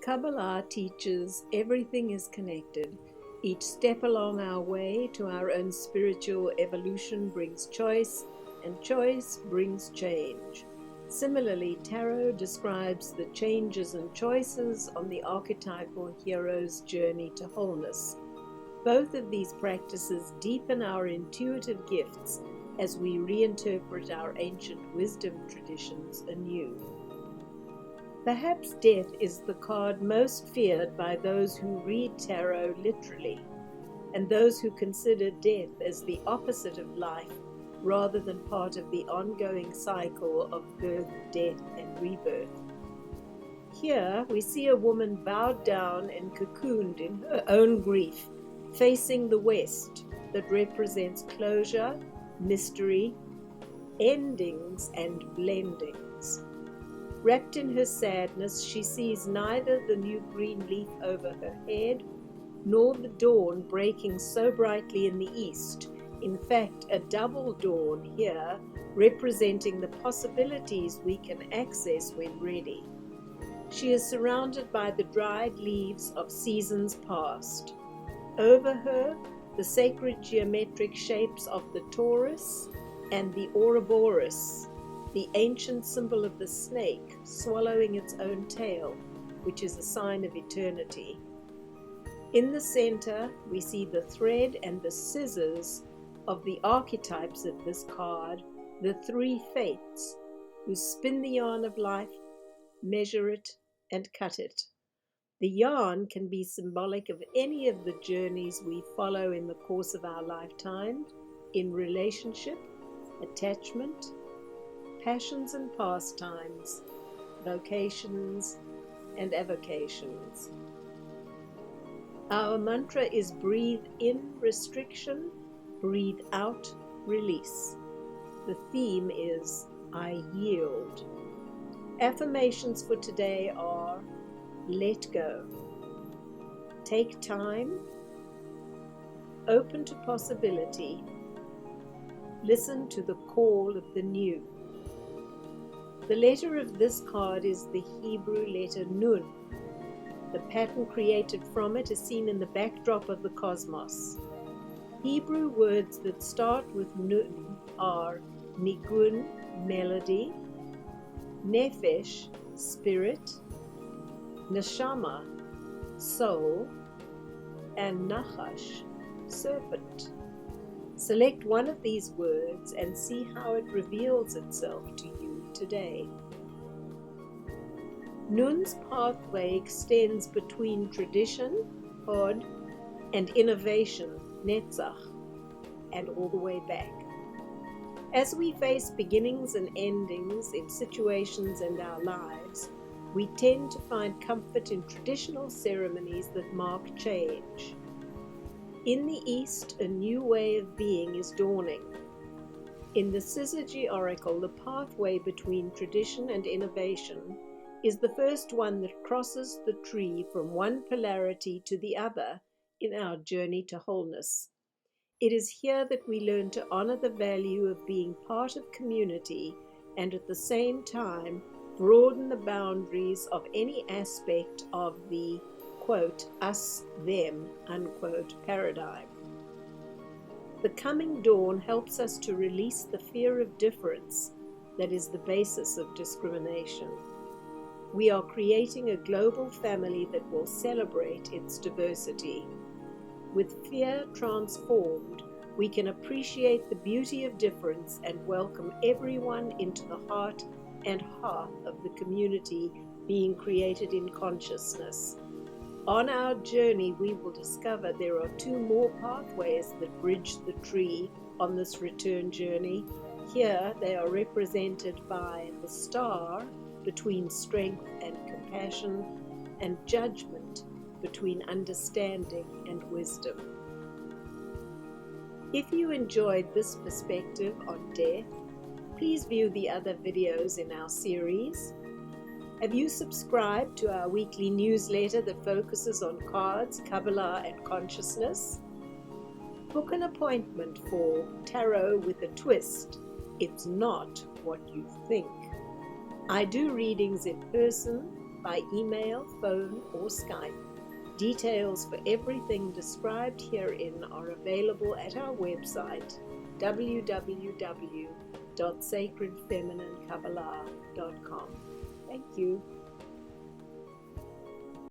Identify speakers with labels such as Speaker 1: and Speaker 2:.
Speaker 1: Kabbalah teaches everything is connected. Each step along our way to our own spiritual evolution brings choice, and choice brings change. Similarly, Tarot describes the changes and choices on the archetypal hero's journey to wholeness. Both of these practices deepen our intuitive gifts as we reinterpret our ancient wisdom traditions anew. Perhaps death is the card most feared by those who read tarot literally, and those who consider death as the opposite of life rather than part of the ongoing cycle of birth, death, and rebirth. Here we see a woman bowed down and cocooned in her own grief, facing the west that represents closure, mystery, endings, and blendings. Wrapped in her sadness, she sees neither the new green leaf over her head, nor the dawn breaking so brightly in the east. In fact, a double dawn here, representing the possibilities we can access when ready. She is surrounded by the dried leaves of seasons past. Over her, the sacred geometric shapes of the Taurus and the Ouroboros, the ancient symbol of the snake swallowing its own tail, which is a sign of eternity. In the center, we see the thread and the scissors of the archetypes of this card, the three fates, who spin the yarn of life, measure it, and cut it. The yarn can be symbolic of any of the journeys we follow in the course of our lifetime, in relationship, attachment, passions and pastimes, vocations and avocations. Our mantra is breathe in restriction, breathe out release. The theme is I yield. Affirmations for today are let go, take time, open to possibility, listen to the call of the new. The letter of this card is the Hebrew letter Nun. The pattern created from it is seen in the backdrop of the cosmos. Hebrew words that start with Nun are Nigun, melody, Nefesh, spirit, Neshama, soul, and Nachash, serpent. Select one of these words and see how it reveals itself to you today. Nun's pathway extends between tradition, Hod, and innovation, Netzach, and all the way back. As we face beginnings and endings in situations and our lives, we tend to find comfort in traditional ceremonies that mark change. In the East, a new way of being is dawning. In the Syzygy Oracle, the pathway between tradition and innovation is the first one that crosses the tree from one polarity to the other in our journey to wholeness. It is here that we learn to honor the value of being part of community and at the same time broaden the boundaries of any aspect of the, quote, us, them, unquote, paradigm. The coming dawn helps us to release the fear of difference that is the basis of discrimination. We are creating a global family that will celebrate its diversity. With fear transformed, we can appreciate the beauty of difference and welcome everyone into the heart and hearth of the community being created in consciousness. On our journey, we will discover there are two more pathways that bridge the tree on this return journey. Here they are represented by the star between strength and compassion, and judgment between understanding and wisdom. If you enjoyed this perspective on death, please view the other videos in our series. Have you subscribed to our weekly newsletter that focuses on cards, Kabbalah, and consciousness? Book an appointment for Tarot with a Twist. It's not what you think. I do readings in person, by email, phone, or Skype. Details for everything described herein are available at our website, www.sacredfemininekabbalah.com. Thank you.